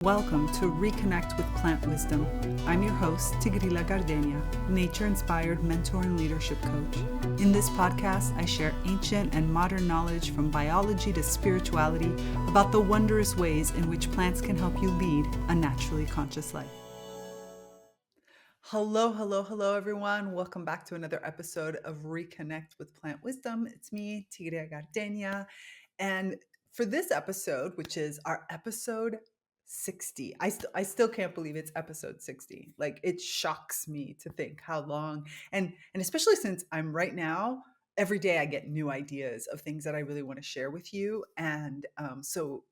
Welcome to ReConnect with Plant Wisdom. I'm your host, Tigrila Gardenia, nature-inspired mentor and leadership coach. In this podcast, I share ancient and modern knowledge from biology to spirituality about the wondrous ways in which plants can help you lead a naturally conscious life. Hello, everyone. Welcome back to another episode of ReConnect with Plant Wisdom. It's me, Tigrila Gardenia. And for this episode, which is our episode 60. I still can't believe it's episode 60. Like, it shocks me to think how long, and especially since I'm right now, every day I get new ideas of things that I really want to share with you. And so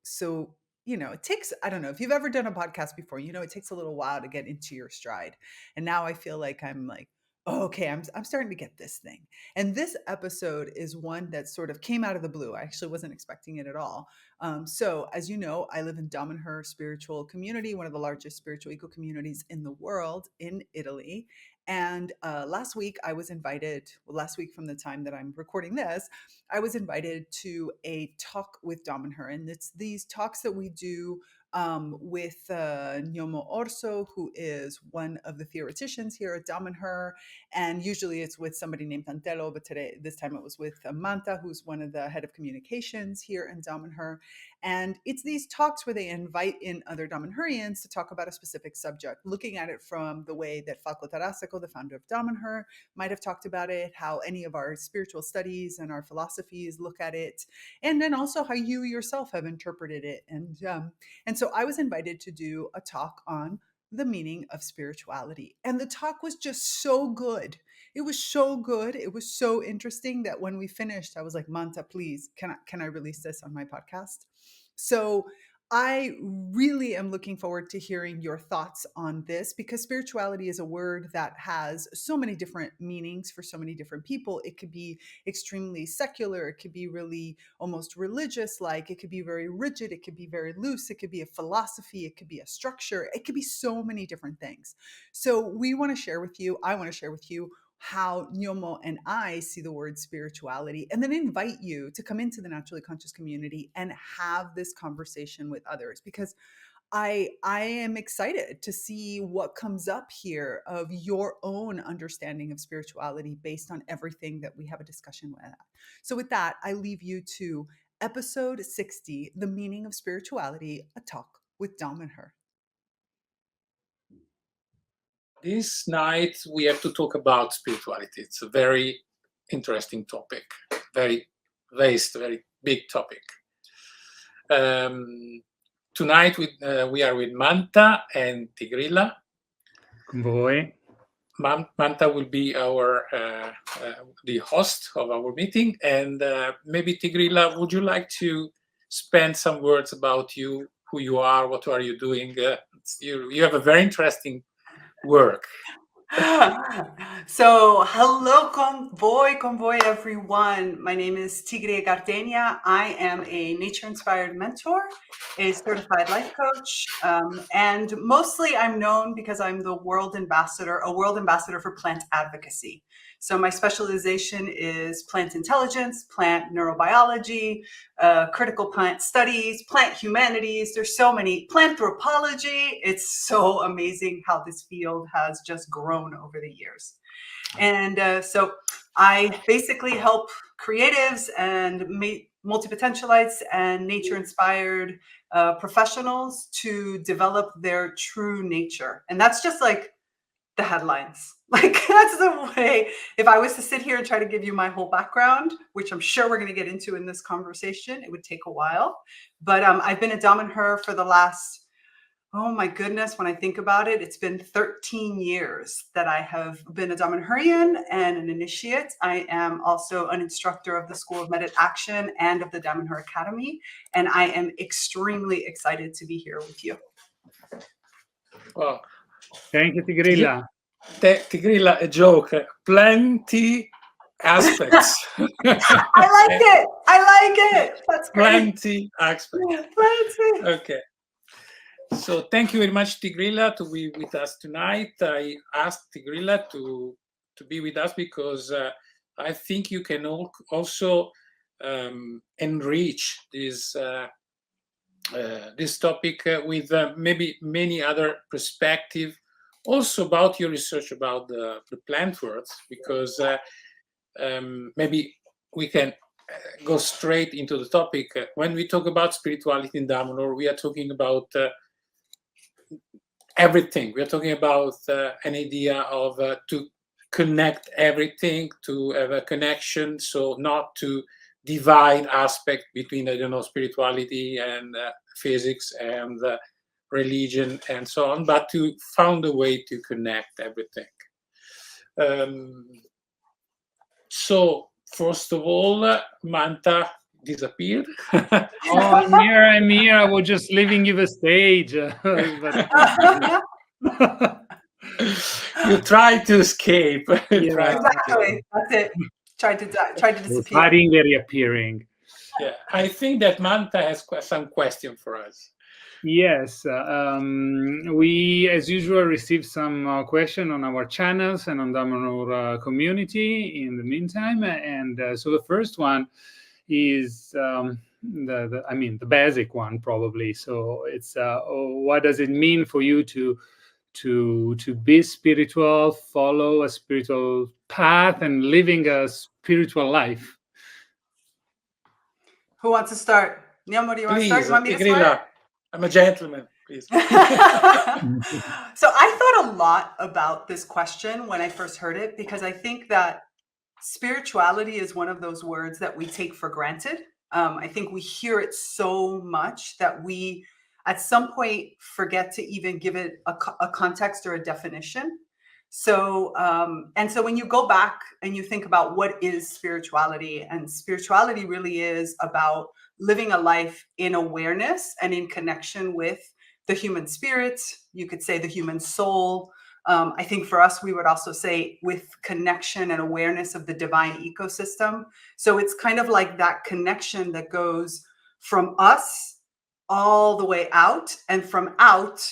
it takes, I don't know if you've ever done a podcast before, it takes a little while to get into your stride. And now I feel like I'm like, oh, okay, I'm starting to get this thing. And this episode is one that sort of came out of the blue. I actually wasn't expecting it at all. So as you know, I live in Damanhur Spiritual Community, one of the largest spiritual eco communities in the world in Italy. And last week from the time that I'm recording this, I was invited to a talk with Damanhur. And it's these talks that we do with Gnomo Orzo, who is one of the theoreticians here at Damanhur. And usually it's with somebody named Tantelo, but this time it was with Manta, who's one of the head of communications here in Damanhur. And it's these talks where they invite in other Damanhurians to talk about a specific subject, looking at it from the way that Falco Tarassaco, the founder of Damanhur, might have talked about it, how any of our spiritual studies and our philosophies look at it, and then also how you yourself have interpreted it. And so I was invited to do a talk on the meaning of spirituality. And the talk was just so good. It was so good. It was so interesting that when we finished, I was like, Manta, please, can I release this on my podcast? So I really am looking forward to hearing your thoughts on this, because spirituality is a word that has so many different meanings for so many different people. It could be extremely secular. It could be really almost religious, like it could be very rigid. It could be very loose. It could be a philosophy. It could be a structure. It could be so many different things. So I want to share with you how Gnomo and I see the word spirituality, and then invite you to come into the naturally conscious community and have this conversation with others, because I am excited to see what comes up here of your own understanding of spirituality based on everything that we have a discussion with. So with that, I leave you to episode 60, The Meaning of Spirituality, a talk with Damanhur. This night we have to talk about spirituality. It's a very interesting topic, very vast, very big topic. Tonight we are with Manta and Tigrila. Con voi. Manta will be the host of our meeting, and maybe Tigrila, would you like to spend some words about you, who you are, what are you doing? You have a very interesting work. So hello, convoy everyone. My name is Tigrila Gardenia. I am a nature-inspired mentor, a certified life coach, and mostly I'm known because I'm a world ambassador for plant advocacy. So my specialization is plant intelligence, plant neurobiology, critical plant studies, plant humanities. There's so many. Plant anthropology. It's so amazing how this field has just grown over the years. And so I basically help creatives and multi-potentialites and nature-inspired professionals to develop their true nature. And that's just like the headlines. Like, that's the way, if I was to sit here and try to give you my whole background, which I'm sure we're going to get into in this conversation, it would take a while. But I've been at Damanhur for the last, oh my goodness, when I think about it, it's been 13 years that I have been a Damanhurian and an initiate. I am also an instructor of the School of Medit Action and of the Damanhur Academy. And I am extremely excited to be here with you. Well, thank you, Tigrila. Tigrila, a joke. Plenty aspects. I like it. That's great. Plenty aspects. Plenty. Okay. So thank you very much, Tigrila, to be with us tonight. I asked Tigrila to be with us because I think you can also enrich this this topic with maybe many other perspective, also about your research about the plant world, because maybe we can go straight into the topic. When we talk about spirituality in Damanhur, we are talking about everything. We are talking about an idea of to connect everything, to have a connection, so not to divide aspect between, I don't know, spirituality and physics and religion and so on, but to find a way to connect everything. So first of all, Manta disappeared. Oh, I'm here. I was just leaving you the stage. You tried to escape. Yeah. Exactly. That's it. Tried to disappear. Hiding, reappearing. Yeah, I think that Manta has some question for us. Yes, we, as usual, received some question on our channels and on Damanhur community in the meantime. And so the first one is the basic one, probably. So it's what does it mean for you to be spiritual, follow a spiritual path, and living a spiritual life? Who wants to start? Gnomo, do you want to start? Please, You want me to Tigrilla, start? I'm a gentleman, please. So I thought a lot about this question when I first heard it, because I think that spirituality is one of those words that we take for granted. I think we hear it so much that we, at some point, forget to even give it a context or a definition. So, and so when you go back and you think about what is spirituality, and spirituality really is about living a life in awareness and in connection with the human spirit, you could say the human soul. I think for us, we would also say with connection and awareness of the divine ecosystem. So it's kind of like that connection that goes from us all the way out, and from out,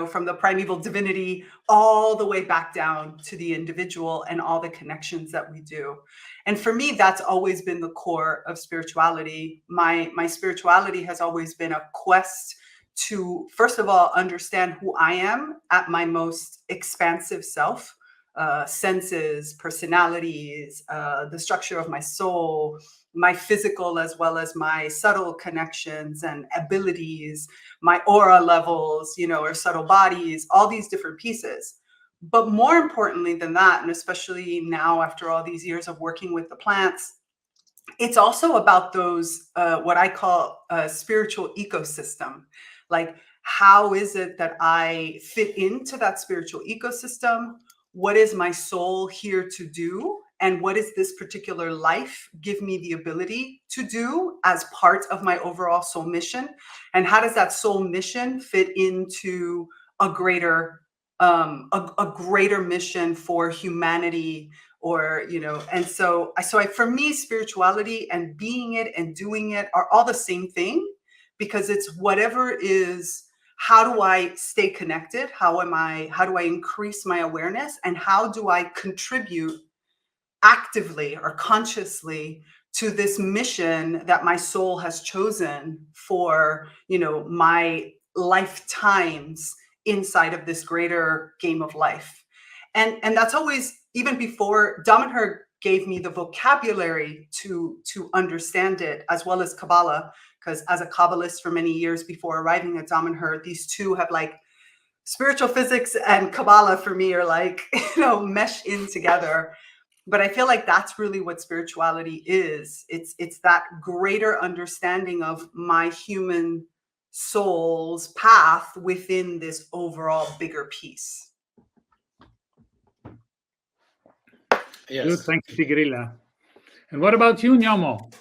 from the primeval divinity all the way back down to the individual and all the connections that we do. And for me, that's always been the core of spirituality. My spirituality has always been a quest to, first of all, understand who I am at my most expansive self, senses, personalities, the structure of my soul, my physical as well as my subtle connections and abilities, my aura levels, or subtle bodies, all these different pieces. But more importantly than that, and especially now after all these years of working with the plants, it's also about those, what I call a spiritual ecosystem. Like, how is it that I fit into that spiritual ecosystem? What is my soul here to do? And what does this particular life give me the ability to do as part of my overall soul mission? And how does that soul mission fit into a greater mission for humanity? Or, and so for me, spirituality and being it and doing it are all the same thing, because it's whatever is, how do I stay connected? How do I increase my awareness? And how do I contribute actively or consciously to this mission that my soul has chosen for, my lifetimes inside of this greater game of life? And that's always, even before Damanhur gave me the vocabulary to understand it, as well as Kabbalah, because as a Kabbalist for many years before arriving at Damanhur, these two have spiritual physics and Kabbalah for me are mesh in together. But I feel like that's really what spirituality is. It's that greater understanding of my human soul's path within this overall bigger piece. Yes. Good, thank you, Tigrilla. And what about you, Gnomo?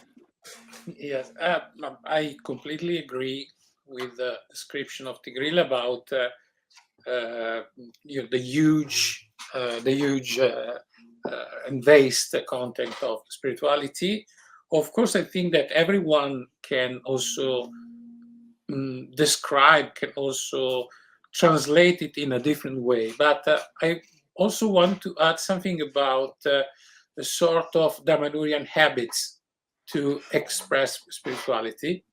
Yes, I completely agree with the description of Tigrilla about the huge and vast content of spirituality. Of course, I think that everyone can also describe, can also translate it in a different way. But I also want to add something about the sort of Damanhurian habits to express spirituality.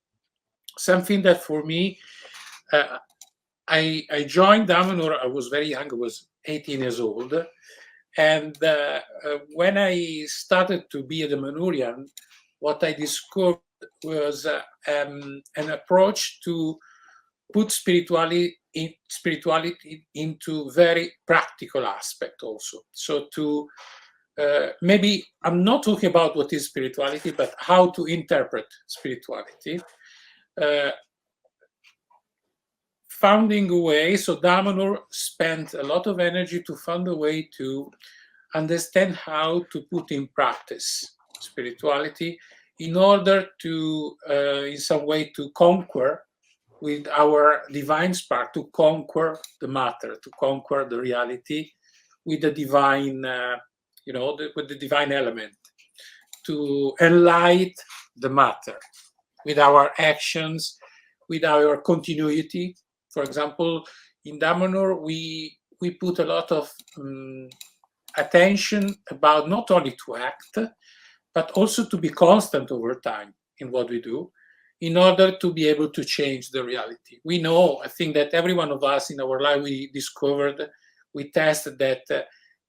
something that for me, I joined Damanhur. I was very young. I was 18 years old. And when I started to be a Damanhurian, what I discovered was an approach to put spirituality into very practical aspect also. So to maybe I'm not talking about what is spirituality, but how to interpret spirituality. Finding a way, so Damanhur spent a lot of energy to find a way to understand how to put in practice spirituality in order to, in some way, to conquer with our divine spark, to conquer the matter, to conquer the reality with the divine, with the divine element, to enlighten the matter with our actions, with our continuity. For example, in Damanhur, we put a lot of attention about not only to act, but also to be constant over time in what we do in order to be able to change the reality. We know, I think that every one of us in our life, we discovered, we tested that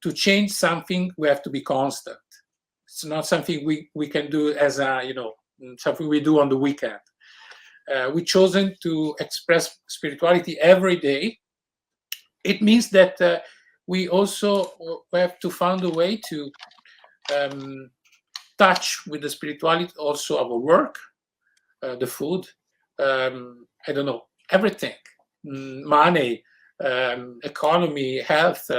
to change something, we have to be constant. It's not something we can do as something we do on the weekend. We've chosen to express spirituality every day. It means that we also have to find a way to touch with the spirituality also our work, the food, I don't know, everything, money, economy, health,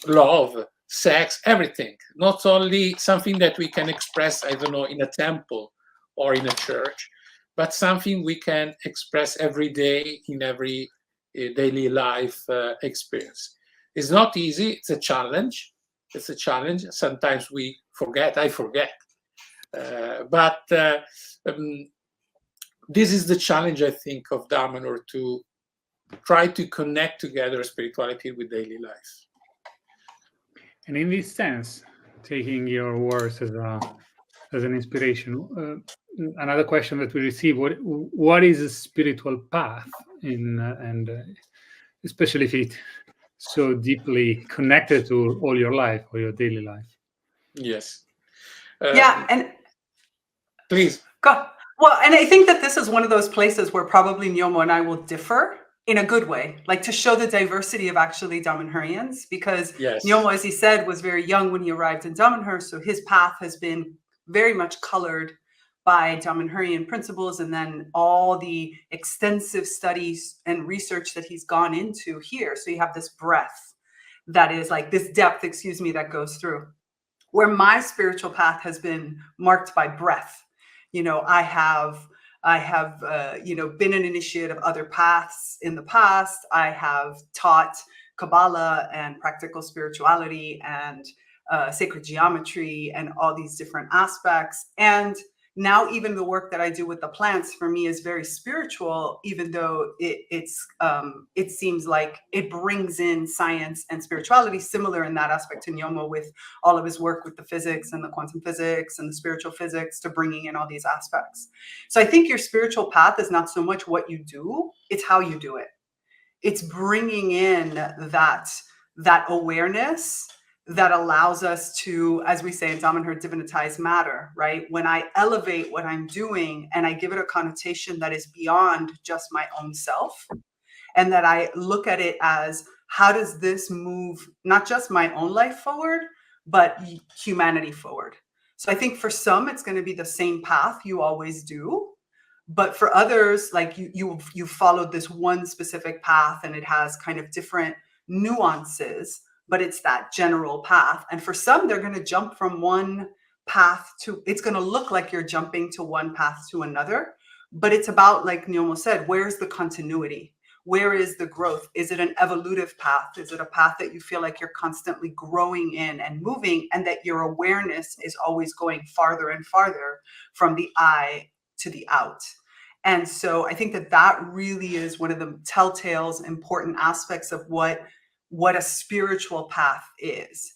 love, sex, everything. Not only something that we can express, I don't know, in a temple or in a church, but something we can express every day in every daily life experience. It's not easy. It's a challenge. It's a challenge. Sometimes we forget. I forget. But this is the challenge, I think, of Damanhur, to try to connect together spirituality with daily life. And in this sense, taking your words as an inspiration, another question that we receive: what is a spiritual path, and especially if it's so deeply connected to all your life or your daily life? Yes. Yeah, and please. go. Well, and I think that this is one of those places where probably Gnomo and I will differ in a good way, like to show the diversity of actually Damanhurians, because Yes. Gnomo, as he said, was very young when he arrived in Damanhur, so his path has been very much colored by Damanhurian principles, and then all the extensive studies and research that he's gone into here. So you have this breadth that is like this depth, that goes through. Where my spiritual path has been marked by breadth. I have been an initiate of other paths in the past. I have taught Kabbalah and practical spirituality and sacred geometry and all these different aspects. And now even the work that I do with the plants for me is very spiritual, even though it seems like it brings in science and spirituality, similar in that aspect to Gnomo with all of his work with the physics and the quantum physics and the spiritual physics, to bringing in all these aspects. So I think your spiritual path is not so much what you do, it's how you do it. It's bringing in that awareness that allows us to, as we say in Damanhur, divinitize matter, right? When I elevate what I'm doing and I give it a connotation that is beyond just my own self, and that I look at it as, how does this move not just my own life forward, but humanity forward? So I think for some, it's going to be the same path you always do. But for others, like you followed this one specific path and it has kind of different nuances, but it's that general path. And for some, they're going to jump from one path to, it's going to look like you're jumping to one path to another. But it's about, like Gnomo said, where's the continuity? Where is the growth? Is it an evolutive path? Is it a path that you feel like you're constantly growing in and moving, and that your awareness is always going farther and farther from the I to the out? And so I think that really is one of the telltales, important aspects of what a spiritual path is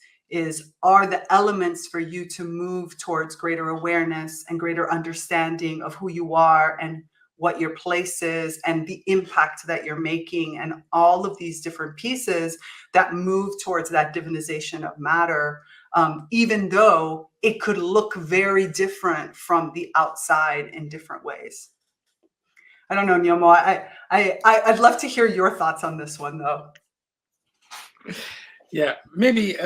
are the elements for you to move towards greater awareness and greater understanding of who you are and what your place is, and the impact that you're making, and all of these different pieces that move towards that divinization of matter, even though it could look very different from the outside in different ways. I don't know, Gnomo. I'd love to hear your thoughts on this one, though. Yeah, maybe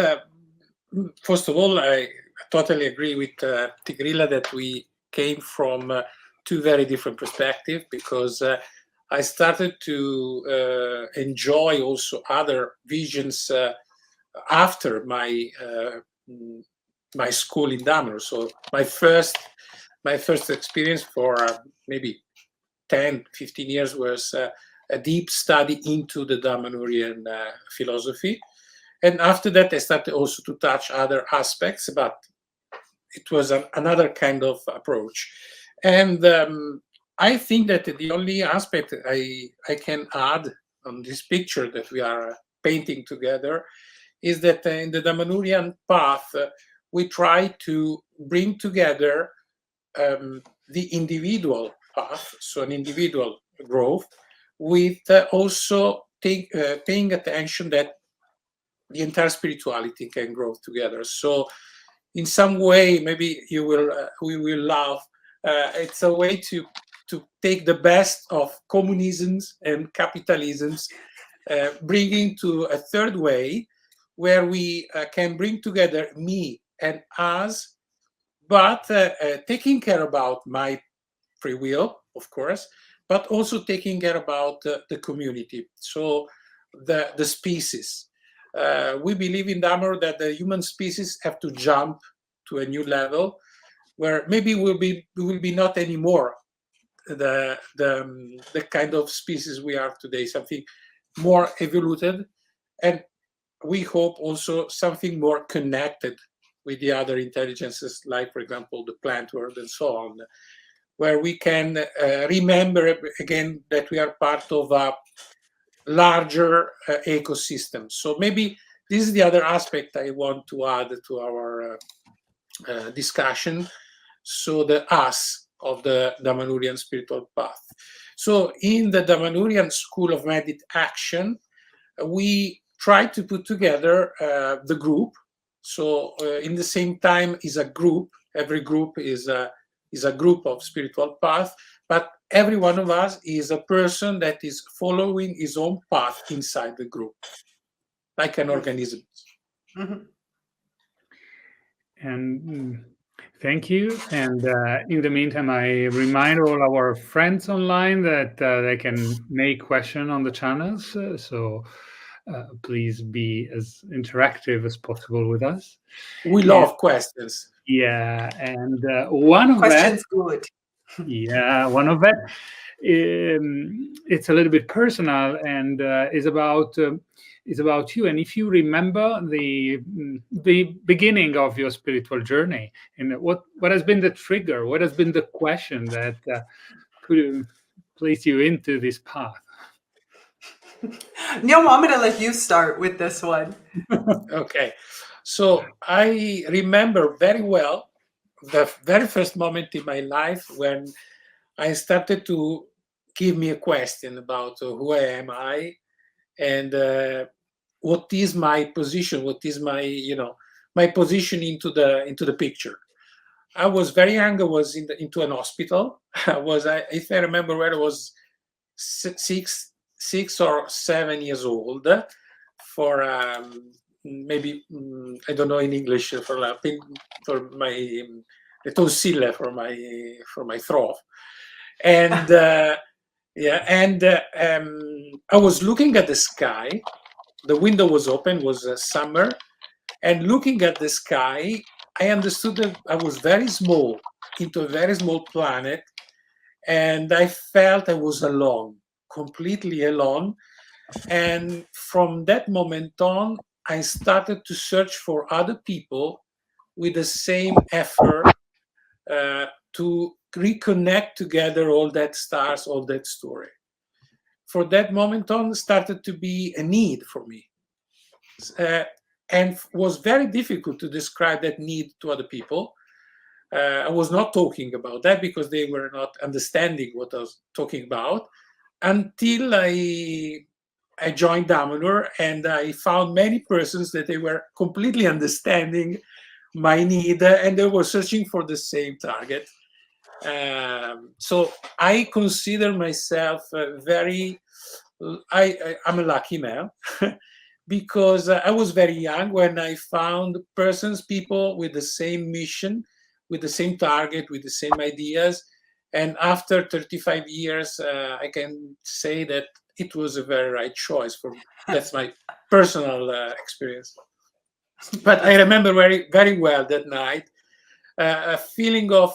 first of all, I totally agree with Tigrila that we came from two very different perspectives, because I started to enjoy also other visions after my my school in Damanhur. So my first experience for maybe 10, 15 years was a deep study into the Damanhurian philosophy. And after that, I started also to touch other aspects, but it was another kind of approach. And I think that the only aspect I can add on this picture that we are painting together is that in the Damanhurian path, we try to bring together the individual path, so an individual growth, with also paying attention that the entire spirituality can grow together. So in some way, maybe you will we will laugh. It's a way to take the best of communisms and capitalisms, bringing to a third way where we can bring together me and us, but taking care about my free will, of course, but also taking care about the community, so the species. We believe in Damanhur that the human species have to jump to a new level, where maybe we will be not anymore the kind of species we are today, something more evoluted, and we hope also something more connected with the other intelligences, like, for example, the plant world and so on, where we can remember again that we are part of a larger ecosystem. So maybe this is the other aspect I want to add to our discussion. So the us of the Damanhurian spiritual path. So in the Damanhurian School of Medit Action, we try to put together the group. So in the same time is a group. Every group is a group of spiritual path, but every one of us is a person that is following his own path inside the group, like an organism. Mm-hmm. And thank you. And in the meantime, I remind all our friends online that they can make questions on the channels. So please be as interactive as possible with us. We love questions. Yeah, and one of Questions good. Yeah, one of that. It's a little bit personal and is about you. And if you remember the beginning of your spiritual journey, and what has been the trigger, what has been the question that could place you into this path? Neil, I'm going to let you start with this one. Okay, so I remember very well the very first moment in my life when I started to give me a question about who am I, and what is my position, what is my my position into the picture. I was very young. I was into an hospital. If I remember well, I was 6 or 7 years old, for maybe I don't know in English, for my the tonsil for my throat, and yeah, and I was looking at the sky. The window was open. Was summer, and looking at the sky, I understood that I was very small, into a very small planet, and I felt I was alone, completely alone. And from that moment on, I started to search for other people with the same effort to reconnect together all that stars, all that story. For that moment on, started to be a need for me. And was very difficult to describe that need to other people. I was not talking about that because they were not understanding what I was talking about until I joined Damanhur, and I found many persons that they were completely understanding my need, and they were searching for the same target. So I consider myself I'm a lucky man because I was very young when I found people with the same mission, with the same target, with the same ideas. And after 35 years, I can say that it was a very right choice for me. That's my personal experience. But I remember very, very well that night a feeling of,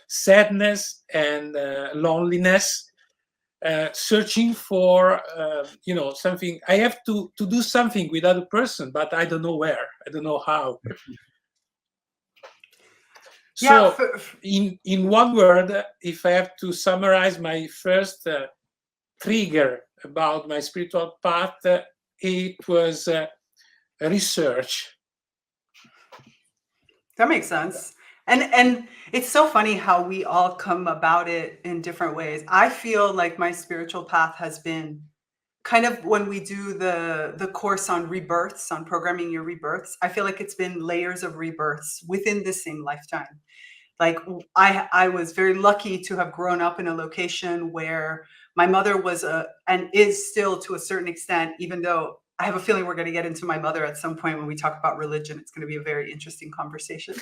sadness and loneliness, searching for, something. I have to do something with other person, but I don't know where. I don't know how. Yeah, So, in one word, if I have to summarize my first trigger about my spiritual path, it was research. that makes sense. And it's so funny how we all come about it in different ways. I feel like my spiritual path has been kind of, when we do the course on rebirths, on programming your rebirths, I feel like it's been layers of rebirths within the same lifetime. Like I was very lucky to have grown up in a location where my mother was and is still, to a certain extent, even though I have a feeling we're going to get into my mother at some point when we talk about religion. It's going to be a very interesting conversation.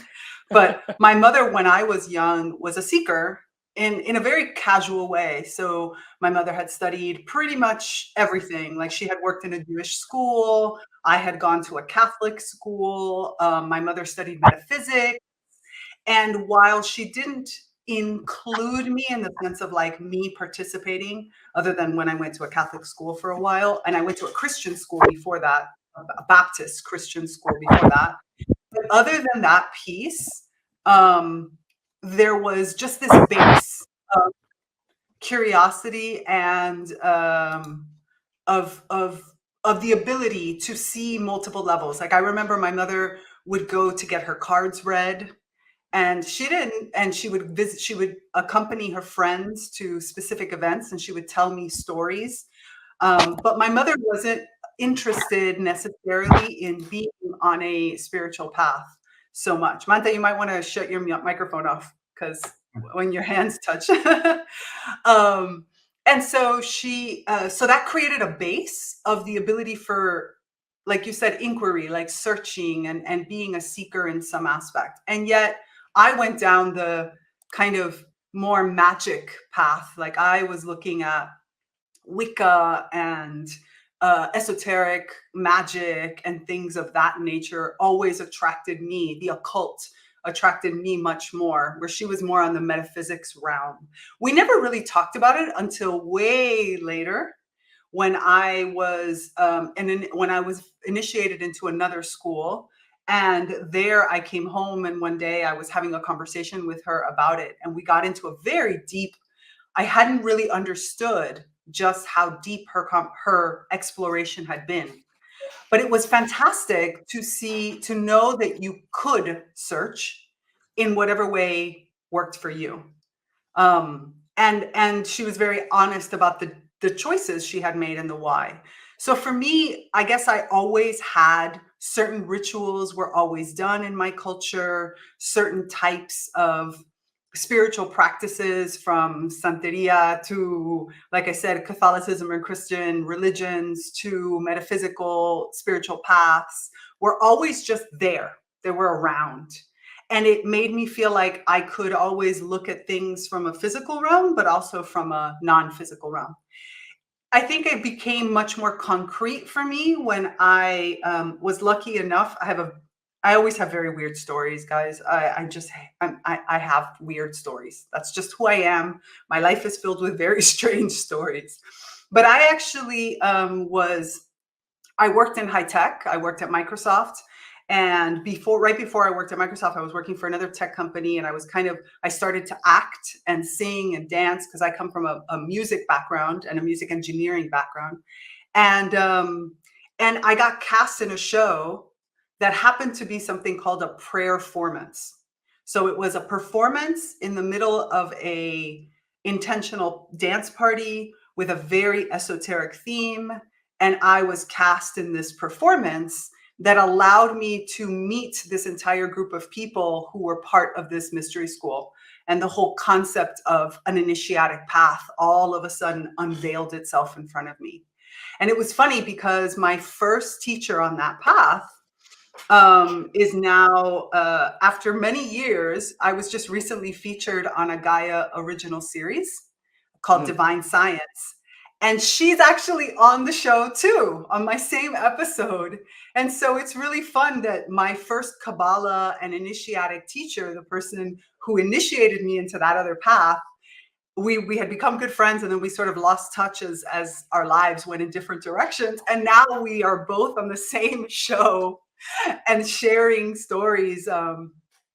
But my mother, when I was young, was a seeker in a very casual way. So my mother had studied pretty much everything. Like, she had worked in a Jewish school. I had gone to a Catholic school. My mother studied metaphysics. And while she didn't include me in the sense of like me participating, other than when I went to a Catholic school for a while, and I went to a Christian school before that, a Baptist Christian school before that. But other than that piece, there was just this base of curiosity and of the ability to see multiple levels. Like, I remember my mother would go to get her cards read, and she would visit, she would accompany her friends to specific events, and she would tell me stories. But my mother wasn't interested necessarily in being on a spiritual path so much. Manta, you might want to shut your microphone off, because when your hands touch. And so so that created a base of the ability for, like you said, inquiry, like searching and being a seeker in some aspect. And yet I went down the kind of more magic path. Like, I was looking at Wicca and esoteric magic and things of that nature always attracted me. The occult attracted me much more, where she was more on the metaphysics realm. We never really talked about it until way later, when I was when I was initiated into another school. And there I came home, and one day I was having a conversation with her about it, and we got into a very deep, I hadn't really understood just how deep her exploration had been. But it was fantastic to know that you could search in whatever way worked for you. And she was very honest about the choices she had made and the why. So for me, I guess I always had certain rituals were always done in my culture, certain types of spiritual practices, from Santeria to, like I said, Catholicism and Christian religions to metaphysical spiritual paths, were always just there. They were around. And it made me feel like I could always look at things from a physical realm, but also from a non-physical realm. I think it became much more concrete for me when I was lucky enough. I always have very weird stories, guys. I have weird stories. That's just who I am. My life is filled with very strange stories. But I actually I worked in high tech. I worked at Microsoft. And right before I worked at Microsoft, I was working for another tech company, and I started to act and sing and dance, because I come from a music background and a music engineering background. And I got cast in a show that happened to be something called a prayerformance. So it was a performance in the middle of a intentional dance party with a very esoteric theme. And I was cast in this performance that allowed me to meet this entire group of people who were part of this mystery school. And the whole concept of an initiatic path all of a sudden unveiled itself in front of me. And it was funny because my first teacher on that path is now, after many years, I was just recently featured on a Gaia original series called Divine Science. And she's actually on the show too, on my same episode. And so it's really fun that my first Kabbalah and initiatic teacher, the person who initiated me into that other path, we had become good friends, and then we sort of lost touch as our lives went in different directions. And now we are both on the same show and sharing stories.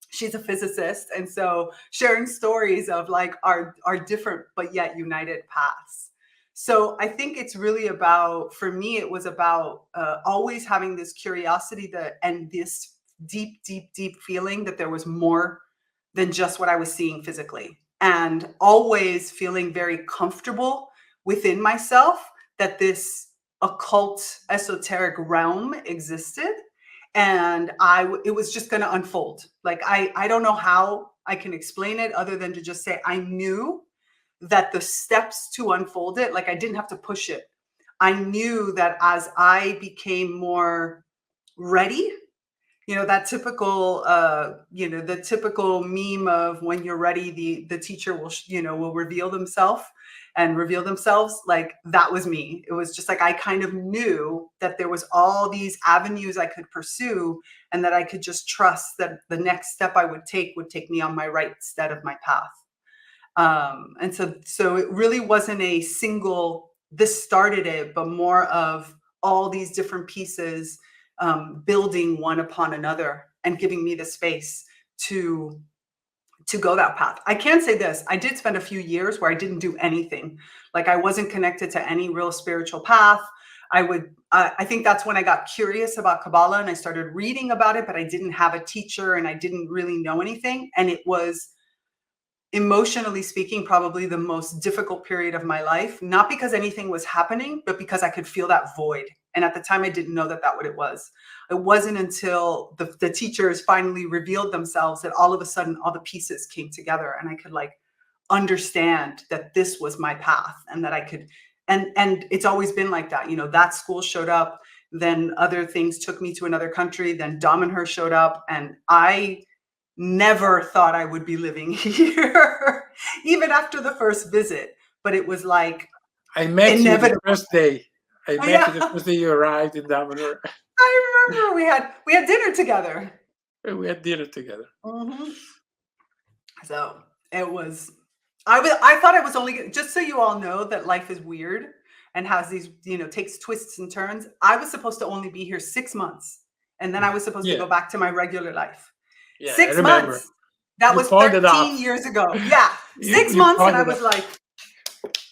She's a physicist, and so sharing stories of like our different but yet united paths. So I think it's really about, for me, it was about always having this curiosity and this deep, deep, deep feeling that there was more than just what I was seeing physically, and always feeling very comfortable within myself that this occult, esoteric realm existed. And it was just going to unfold. Like, I don't know how I can explain it other than to just say, I knew that the steps to unfold it, like I didn't have to push it. I knew that as I became more ready, that typical, the typical meme of when you're ready, the teacher will reveal themselves. Like, that was me. It was just like, I kind of knew that there was all these avenues I could pursue, and that I could just trust that the next step I would take me on my right stead of my path. And so it really wasn't a single, this started it, but more of all these different pieces building one upon another and giving me the space to go that path. I can say this, I did spend a few years where I didn't do anything. Like, I wasn't connected to any real spiritual path. I think that's when I got curious about Kabbalah and I started reading about it, but I didn't have a teacher and I didn't really know anything. And it was, emotionally speaking, probably the most difficult period of my life, not because anything was happening, but because I could feel that void. And at the time, I didn't know that what it was. It wasn't until the teachers finally revealed themselves that all of a sudden all the pieces came together, and I could like understand that this was my path, and that I could, and it's always been like that. That school showed up, then other things took me to another country, then Damanhur showed up, and I never thought I would be living here, even after the first visit. But it was like, I met inevitable. You the first day. I met you the first day you arrived in Damanhur. I remember we had dinner together. We had dinner together. Mm-hmm. So it was, I thought I was only, just so you all know that life is weird and has these, takes twists and turns. I was supposed to only be here 6 months, and then I was supposed to go back to my regular life. Yeah, 6 months. That was 13 years ago. Yeah. 6 months. And I was like,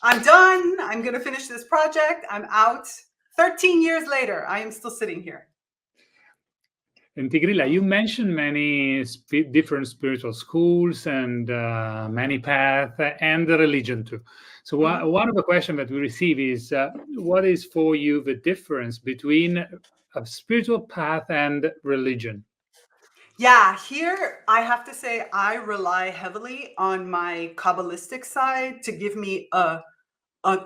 I'm done. I'm going to finish this project. I'm out. 13 years later, I am still sitting here. And Tigrila, you mentioned many different spiritual schools and many paths and the religion too. So one of the questions that we receive is, what is for you the difference between a spiritual path and religion? Yeah, here I have to say I rely heavily on my Kabbalistic side to give me a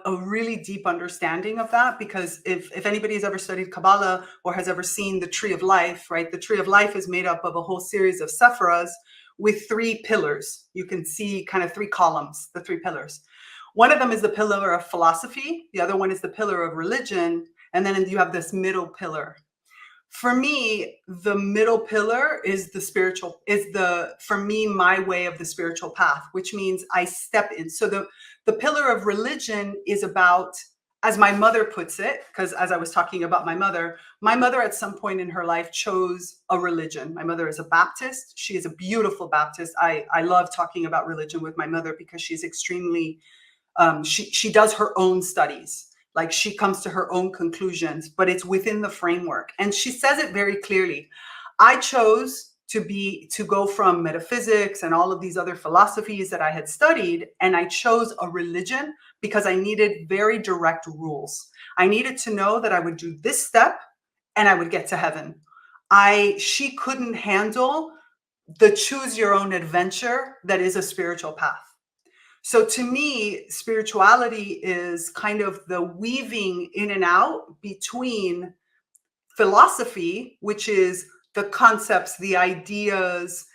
really deep understanding of that, because if anybody has ever studied Kabbalah or has ever seen the Tree of Life, right? The Tree of Life is made up of a whole series of sephiras with 3 pillars. You can see kind of 3 columns, the 3 pillars. One of them is the pillar of philosophy. The other one is the pillar of religion. And then you have this middle pillar. For me, the middle pillar is for me, my way of the spiritual path, which means I step in. So the pillar of religion is about, as my mother puts it, because as I was talking about my mother at some point in her life chose a religion. My mother is a Baptist. She is a beautiful Baptist. I love talking about religion with my mother because she's extremely, she does her own studies. Like, she comes to her own conclusions, but it's within the framework. And she says it very clearly. I chose to go from metaphysics and all of these other philosophies that I had studied, and I chose a religion because I needed very direct rules. I needed to know that I would do this step and I would get to heaven. She couldn't handle the choose your own adventure that is a spiritual path. So to me, spirituality is kind of the weaving in and out between philosophy, which is the concepts, the ideas,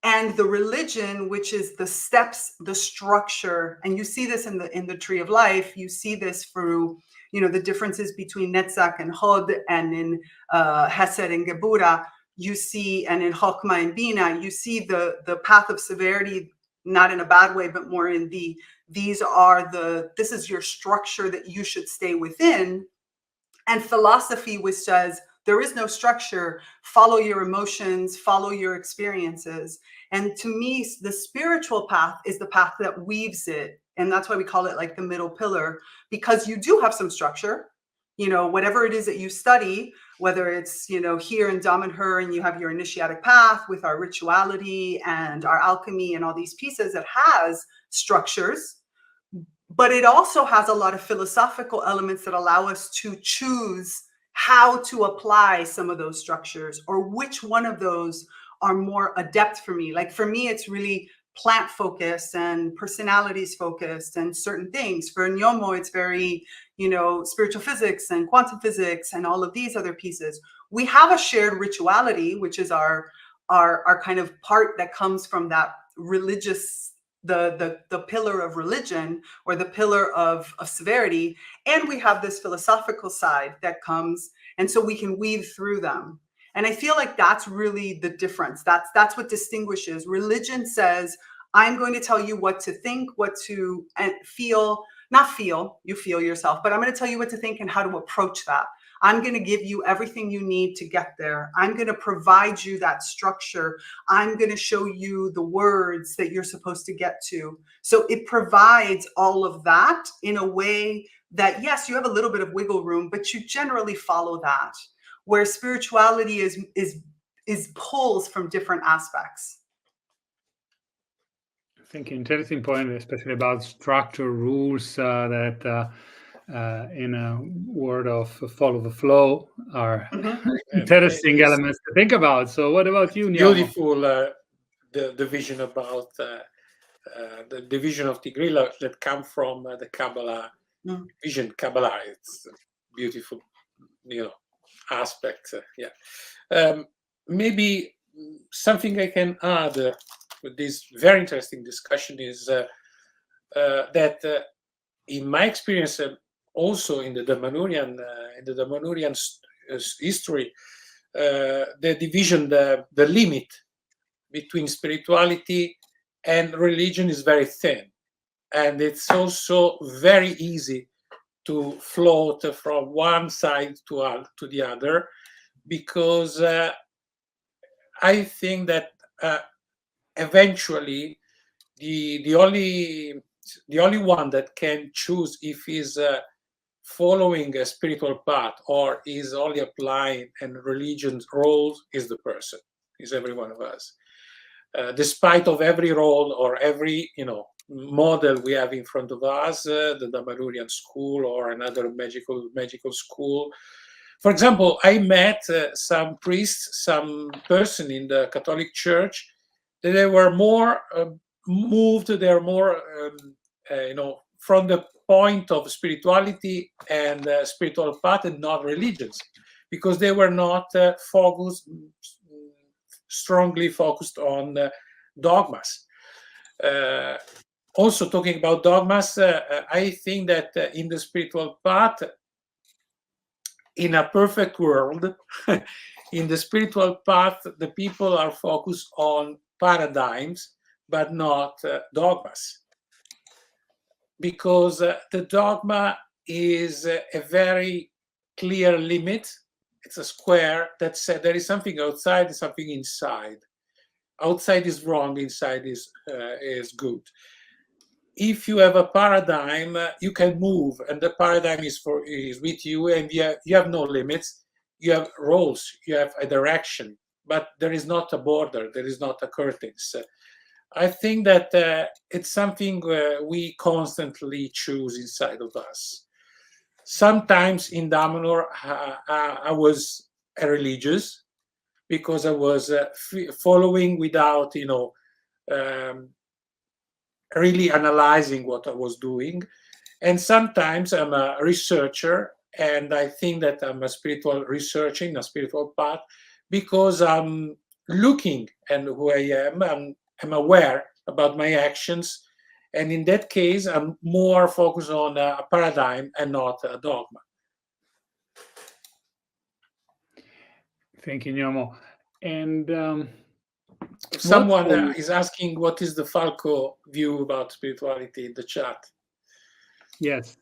and the religion, which is the steps, the structure. And you see this in the tree of life. You see this through, the differences between Netzach and Hod, and in Hesed and Gebura. You see, and in Chokmah and Bina, you see the path of severity, not in a bad way, but more in this is your structure that you should stay within. And philosophy, which says there is no structure, follow your emotions, follow your experiences. And to me, the spiritual path is the path that weaves it. And that's why we call it like the middle pillar, because you do have some structure, whatever it is that you study, whether it's, here in Damanhur and you have your initiatic path with our rituality and our alchemy and all these pieces that has structures. But it also has a lot of philosophical elements that allow us to choose how to apply some of those structures, or which one of those are more adept for me. Like for me, it's really plant focused and personalities focused and certain things. For Gnomo, it's very, spiritual physics and quantum physics and all of these other pieces. We have a shared rituality, which is our kind of part that comes from that religious, the pillar of religion, or the pillar of severity. And we have this philosophical side that comes, and so we can weave through them. And I feel like that's really the difference. That's what distinguishes. Religion says, I'm going to tell you what to think, what to feel, not feel, you feel yourself, but I'm going to tell you what to think and how to approach that. I'm going to give you everything you need to get there. I'm going to provide you that structure. I'm going to show you the words that you're supposed to get to. So it provides all of that in a way that, yes, you have a little bit of wiggle room, but you generally follow that. Where spirituality is pulls from different aspects. I think interesting point, especially about structure rules that in a word of follow the flow are interesting elements to think about. So what about you, Gnomo? Beautiful the division about the division of Tigrila that come from the Kabbalah vision. Kabbalah, it's beautiful, aspect. Maybe something I can add with this very interesting discussion is that in my experience, also in the Damanhurian history, the division, the limit between spirituality and religion is very thin, and it's also very easy to float from one side to the other, because I think that eventually the only one that can choose if he's following a spiritual path or is only applying and religion's roles is the person, is every one of us. Despite of every role or every model we have in front of us, the Damanhurian school or another magical school. For example, I met some priests, some person in the Catholic Church, that they were more moved, they're more, from the point of spirituality and spiritual path and not religions, because they were not strongly focused on dogmas. Also talking about dogmas, I think that in the spiritual path, in a perfect world, in the spiritual path, the people are focused on paradigms, but not dogmas. Because the dogma is a very clear limit. It's a square that said there is something outside and something inside. Outside is wrong, inside is good. If you have a paradigm, you can move, and the paradigm is with you, and you have no limits. You have roles, you have a direction, but there is not a border, there is not a curtains. I think that it's something we constantly choose inside of us. Sometimes in Damanhur, I was a religious because I was following without, really analyzing what I was doing. And sometimes I'm a researcher, and I think that I'm a spiritual researcher in a spiritual path because I'm looking at who I am. I'm aware about my actions. And in that case, I'm more focused on a paradigm and not a dogma. Thank you, Gnomo. And If someone is asking what is the Falco view about spirituality in the chat. Yes.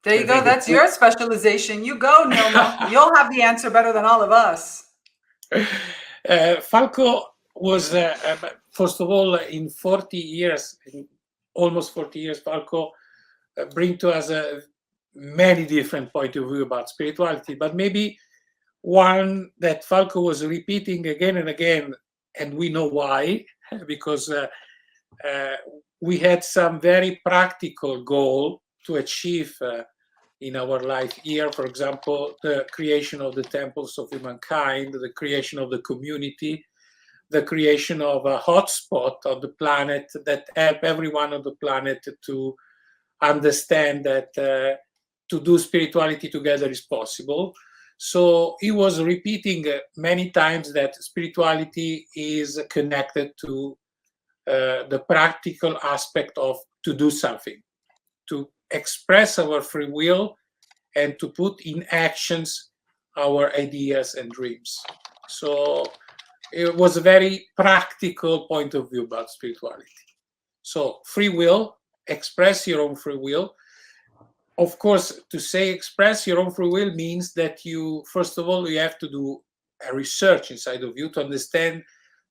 There you go. That's your specialization. You go, Gnomo. You'll have the answer better than all of us. Falco was, first of all, in 40 years, almost 40 years, Falco bring to us many different point of view about spirituality, but maybe one that Falco was repeating again and again, and we know why, because we had some very practical goal to achieve in our life here. For example, the creation of the temples of humankind, the creation of the community, the creation of a hotspot on the planet that help everyone on the planet to understand that to do spirituality together is possible. So he was repeating many times that spirituality is connected to the practical aspect of to do something, to express our free will, and to put in actions our ideas and dreams. So it was a very practical point of view about spirituality. So free will, express your own free will. Of course, to say express your own free will means that you, first of all, you have to do a research inside of you to understand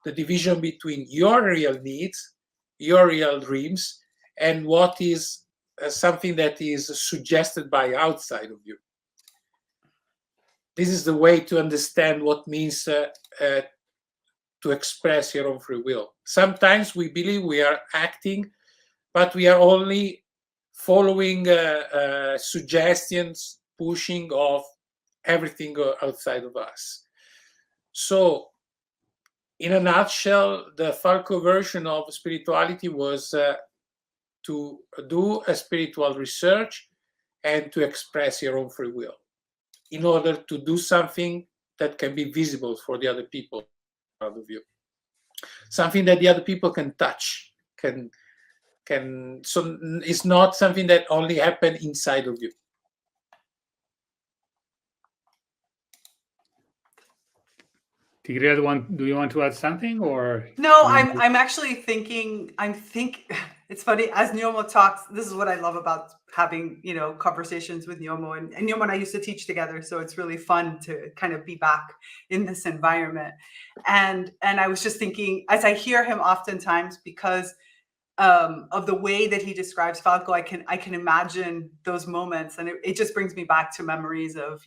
the division between your real needs, your real dreams, and what is something that is suggested by outside of you. This is the way to understand what means to express your own free will. Sometimes we believe we are acting, but we are only following suggestions, pushing of everything outside of us. So, in a nutshell, the Falco version of spirituality was to do a spiritual research and to express your own free will in order to do something that can be visible for the other people around of you. Something that the other people can touch, so it's not something that only happen inside of you. Tigre, do you want to add something, or no? I'm actually thinking. It's funny as Gnomo talks. This is what I love about having conversations with Gnomo, and Gnomo and I used to teach together, so it's really fun to kind of be back in this environment. And I was just thinking, as I hear him oftentimes, because of the way that he describes Falco, I can imagine those moments, and it just brings me back to memories of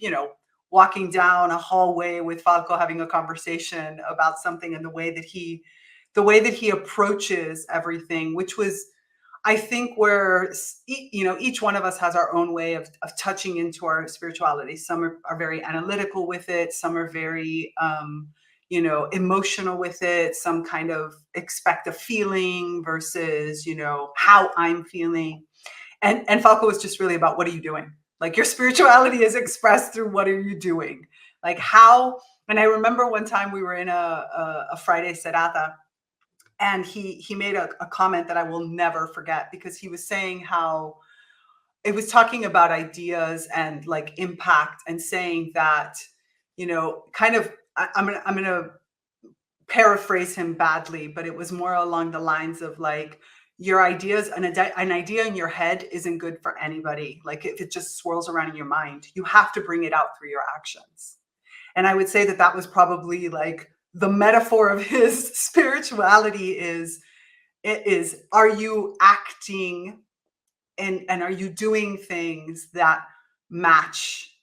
walking down a hallway with Falco, having a conversation about something, and the way that he approaches everything, which was, I think, where each one of us has our own way of touching into our spirituality. Some are very analytical with it. Some are very emotional with it. Some kind of expect a feeling versus how I'm feeling. And Falco was just really about, what are you doing? Like, your spirituality is expressed through what are you doing? Like, how? And I remember one time we were in a Friday Serata, and he made a comment that I will never forget, because he was saying how it was talking about ideas and like impact, and saying that, kind of, I'm gonna paraphrase him badly, but it was more along the lines of like, your ideas, an idea in your head isn't good for anybody. Like, if it just swirls around in your mind, you have to bring it out through your actions. And I would say that was probably like the metaphor of his spirituality is are you acting and are you doing things that match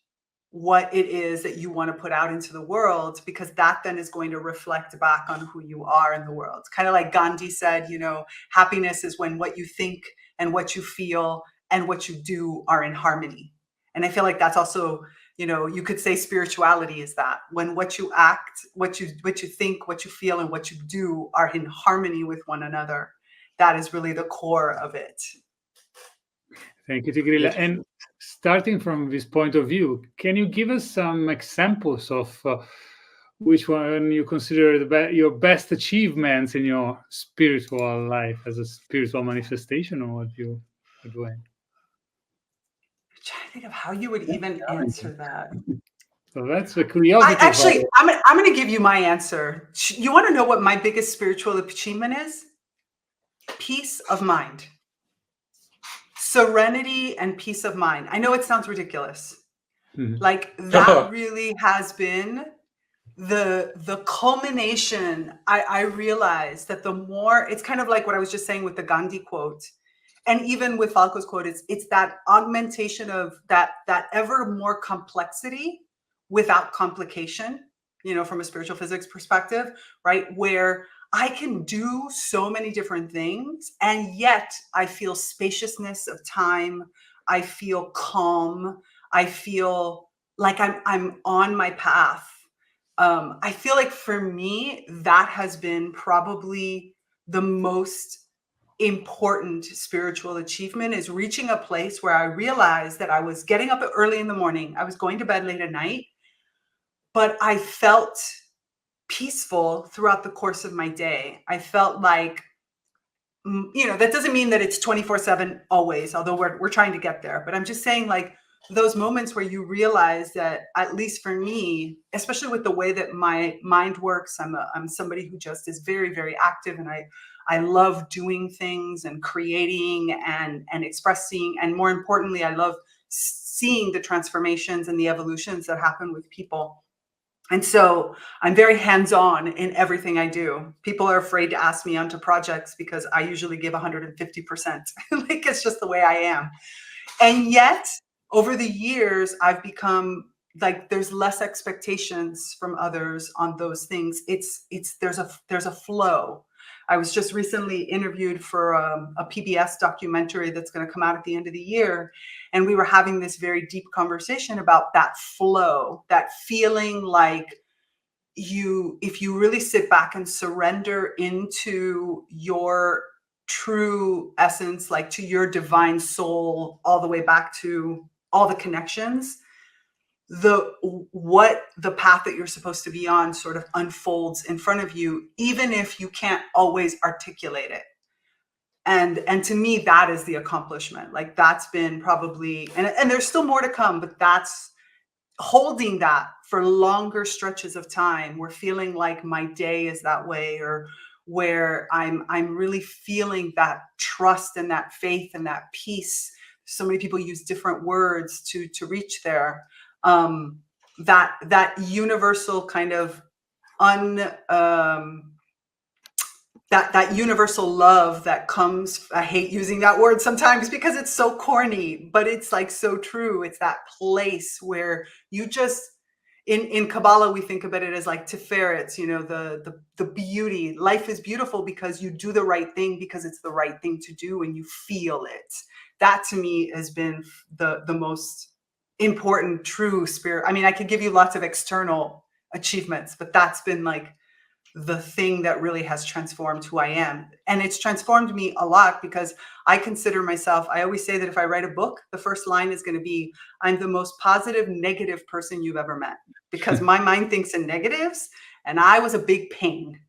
what it is that you want to put out into the world, because that then is going to reflect back on who you are in the world. Kind of like Gandhi said, happiness is when what you think and what you feel and what you do are in harmony. And I feel like that's also, you could say spirituality is that, when what you act, what you think, what you feel, and what you do are in harmony with one another. That is really the core of it. Thank you, Tigrila. And starting from this point of view, can you give us some examples of which one you consider your best achievements in your spiritual life as a spiritual manifestation, or what you are doing? I'm trying to think of how you would even answer that. So that's the curiosity. I'm going to give you my answer. You want to know what my biggest spiritual achievement is? Peace of mind. Serenity and peace of mind. I know it sounds ridiculous. Like that really has been the culmination. I realized that the more, it's kind of like what I was just saying with the Gandhi quote, and even with Falco's quote, it's that augmentation of that ever more complexity without complication, from a spiritual physics perspective, right? Where I can do so many different things, and yet I feel spaciousness of time. I feel calm. I feel like I'm on my path. I feel like for me, that has been probably the most important spiritual achievement, is reaching a place where I realized that I was getting up early in the morning. I was going to bed late at night, but I felt peaceful throughout the course of my day. I felt like, that doesn't mean that it's 24/7 always, although we're trying to get there. But I'm just saying, like, those moments where you realize that, at least for me, especially with the way that my mind works, I'm somebody who just is very, very active, and I love doing things and creating and expressing, and more importantly, I love seeing the transformations and the evolutions that happen with people. And so I'm very hands-on in everything I do. People are afraid to ask me onto projects because I usually give 150%. Like, it's just the way I am. And yet, over the years, I've become like, there's less expectations from others on those things. There's a flow. I was just recently interviewed for a PBS documentary that's going to come out at the end of the year. And we were having this very deep conversation about that flow, that feeling like if you really sit back and surrender into your true essence, like to your divine soul, all the way back to all the connections, the path that you're supposed to be on sort of unfolds in front of you, even if you can't always articulate it. And to me, that is the accomplishment. Like, that's been probably, and there's still more to come, but that's holding that for longer stretches of time. We're feeling like my day is that way, or where I'm really feeling that trust and that faith and that peace. So many people use different words to reach there. That universal kind of that universal love that comes, I hate using that word sometimes because it's so corny, but it's like so true. It's that place where you just, in Kabbalah, we think about it as like Tiferet, the beauty. Life is beautiful because you do the right thing, because it's the right thing to do, and you feel it. That to me has been the most important true spirit. I mean, I could give you lots of external achievements, but that's been like the thing that really has transformed who I am. And it's transformed me a lot because I consider myself, I always say that if I write a book, the first line is going to be, I'm the most positive, negative person you've ever met, because my mind thinks in negatives, and I was a big pain.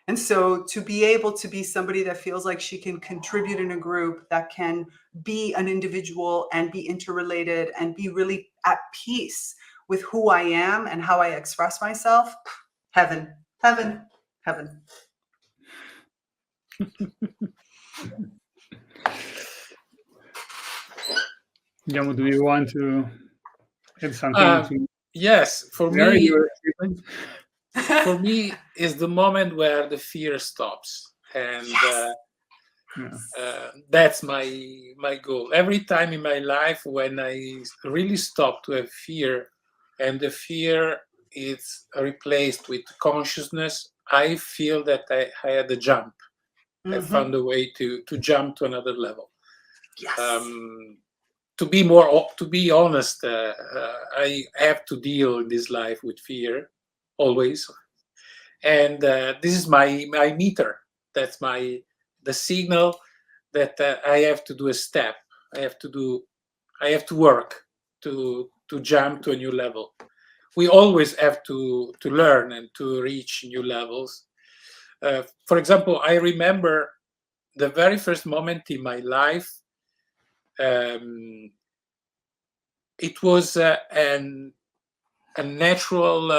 And so to be able to be somebody that feels like she can contribute in a group, that can be an individual and be interrelated and be really at peace with who I am and how I express myself, heaven. Heaven. Guillermo, do you want to add something? Yes, for me, is the moment where the fear stops, and that's my goal. Every time in my life when I really stop to have fear, and the fear is replaced with consciousness, I feel that I had a jump. I found a way to jump to another level. Yes. To be honest, I have to deal in this life with fear always, and this is my meter. That's the signal that I have to do a step. I have to work to jump to a new level. We always have to learn and to reach new levels. For example, I remember the very first moment in my life. It was a natural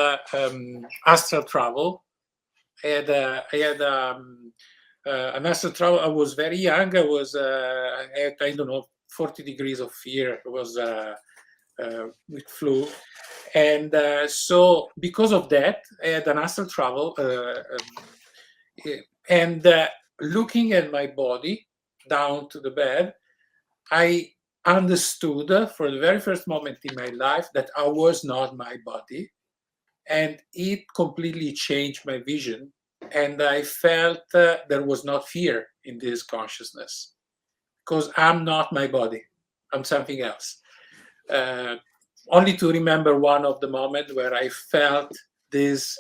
astral travel. I had an astral travel. I was very young. I had, I don't know, 40 degrees of fear. It was with flu, and so because of that, I had an astral travel, and looking at my body down to the bed, I understood for the very first moment in my life that I was not my body, and it completely changed my vision. And I felt there was not fear in this consciousness, because I'm not my body, I'm something else. Only to remember one of the moments where I felt this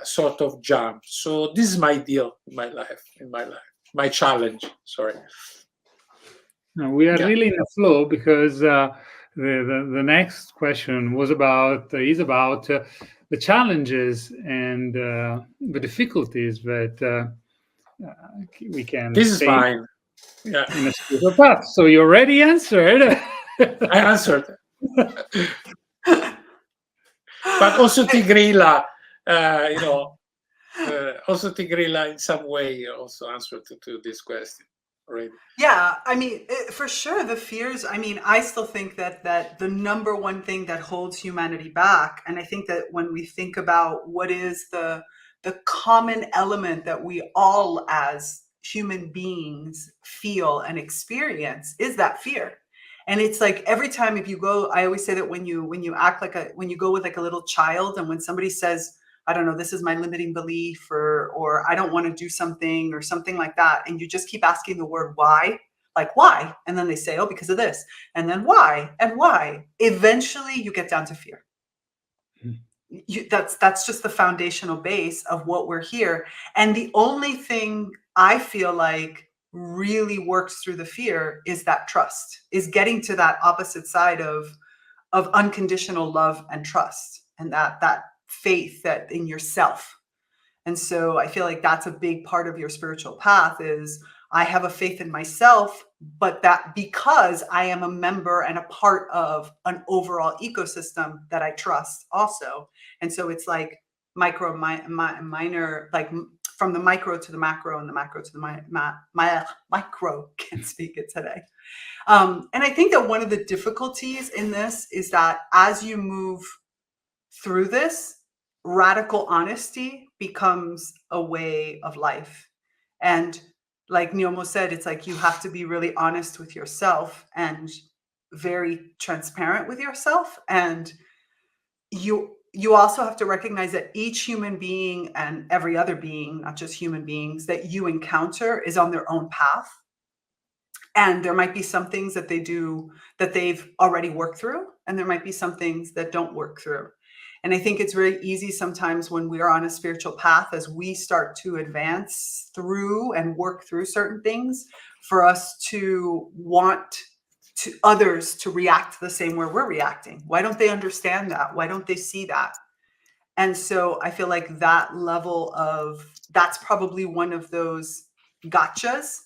sort of jump. So this is my deal in my life, my challenge. Sorry. No, we are really in a flow, because the next question is about the challenges and the difficulties that we can. This is fine. Yeah, in a spiritual path. So you already answered. I answered. But also Tigrila, also Tigrila in some way also answered to this question already. Yeah, I mean, for sure, the fears. I mean, I still think that the number one thing that holds humanity back, and I think that when we think about what is the common element that we all as human beings feel and experience, is that fear. And it's like every time if you go, I always say that when you act like when you go with like a little child, and when somebody says, I don't know, this is my limiting belief, or I don't want to do something or something like that, and you just keep asking the word why, like why, and then they say, oh, because of this, and then why, and why. Eventually, you get down to fear. That's just the foundational base of what we're here. And the only thing I feel like really works through the fear is that trust, is getting to that opposite side of unconditional love and trust, and that faith that in yourself. And so I feel like that's a big part of your spiritual path is I have a faith in myself, but that because I am a member and a part of an overall ecosystem that I trust also. And so it's like minor, like from the micro to the macro and the macro to the micro. Can't speak it today. And I think that one of the difficulties in this is that as you move through this, radical honesty becomes a way of life. And like Gnomo said, it's like you have to be really honest with yourself and very transparent with yourself. And you also have to recognize that each human being and every other being, not just human beings, that you encounter is on their own path. And there might be some things that they do that they've already worked through, and there might be some things that don't work through. And I think it's very easy sometimes when we are on a spiritual path, as we start to advance through and work through certain things, for us to want to others to react the same way we're reacting. Why don't they understand that? Why don't they see that? And so I feel like that level of, that's probably one of those gotchas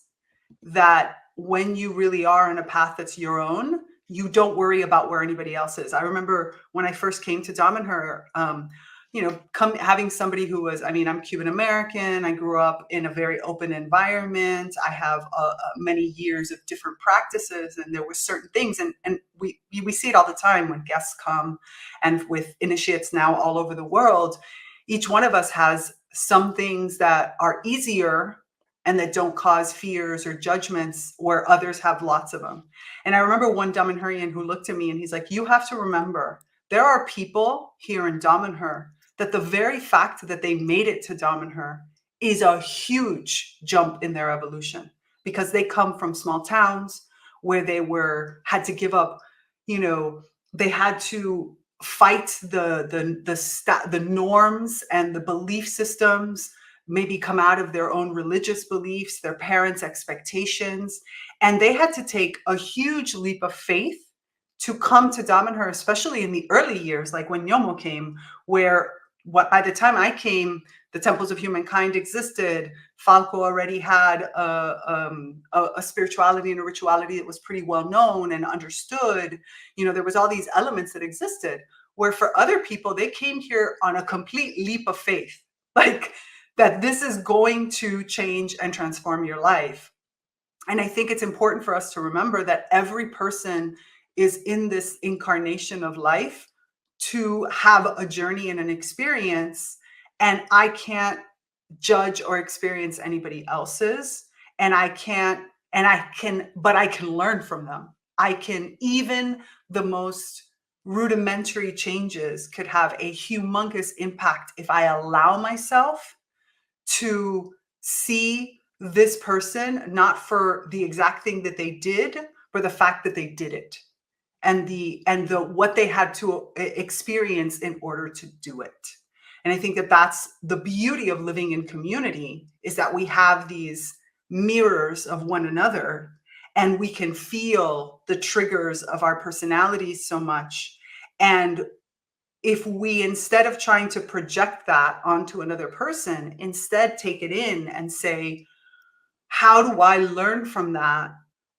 that when you really are in a path that's your own, you don't worry about where anybody else is. I remember when I first came to Damanhur, having somebody who was, I mean, I'm Cuban American. I grew up in a very open environment. I have many years of different practices, and there were certain things, and we see it all the time when guests come, and with initiates now all over the world. Each one of us has some things that are easier and that don't cause fears or judgments, where others have lots of them. And I remember one Damanhurian who looked at me and he's like, you have to remember there are people here in Damanhur that the very fact that they made it to Damanhur is a huge jump in their evolution, because they come from small towns where they had to give up, they had to fight the norms and the belief systems, maybe come out of their own religious beliefs, their parents' expectations, and they had to take a huge leap of faith to come to Damanhur, especially in the early years, like when Gnomo came, where by the time I came, the temples of humankind existed. Falco already had a spirituality and a rituality that was pretty well known and understood. There was all these elements that existed, where for other people, they came here on a complete leap of faith, like that this is going to change and transform your life. And I think it's important for us to remember that every person is in this incarnation of life to have a journey and an experience, and I can't judge or experience anybody else's, but I can learn from them. Even the most rudimentary changes could have a humongous impact if I allow myself to see this person not for the exact thing that they did, but the fact that they did it, and what they had to experience in order to do it. And I think that that's the beauty of living in community, is that we have these mirrors of one another, and we can feel the triggers of our personalities so much. And if we, instead of trying to project that onto another person, instead take it in and say, how do I learn from that?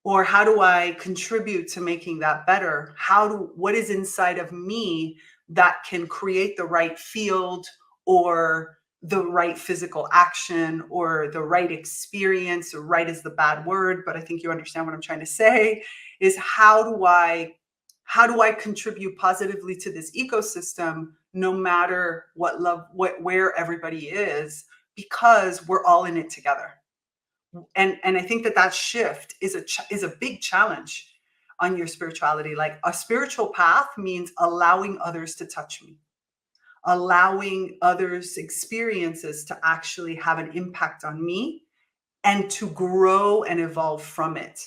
Or how do I contribute to making that better? What is inside of me that can create the right field, or the right physical action, or the right experience? Or right is the bad word, but I think you understand what I'm trying to say, is how do I contribute positively to this ecosystem, no matter where everybody is, because we're all in it together. And I think that shift is a big challenge on your spirituality. Like, a spiritual path means allowing others to touch me, allowing others' experiences to actually have an impact on me, and to grow and evolve from it.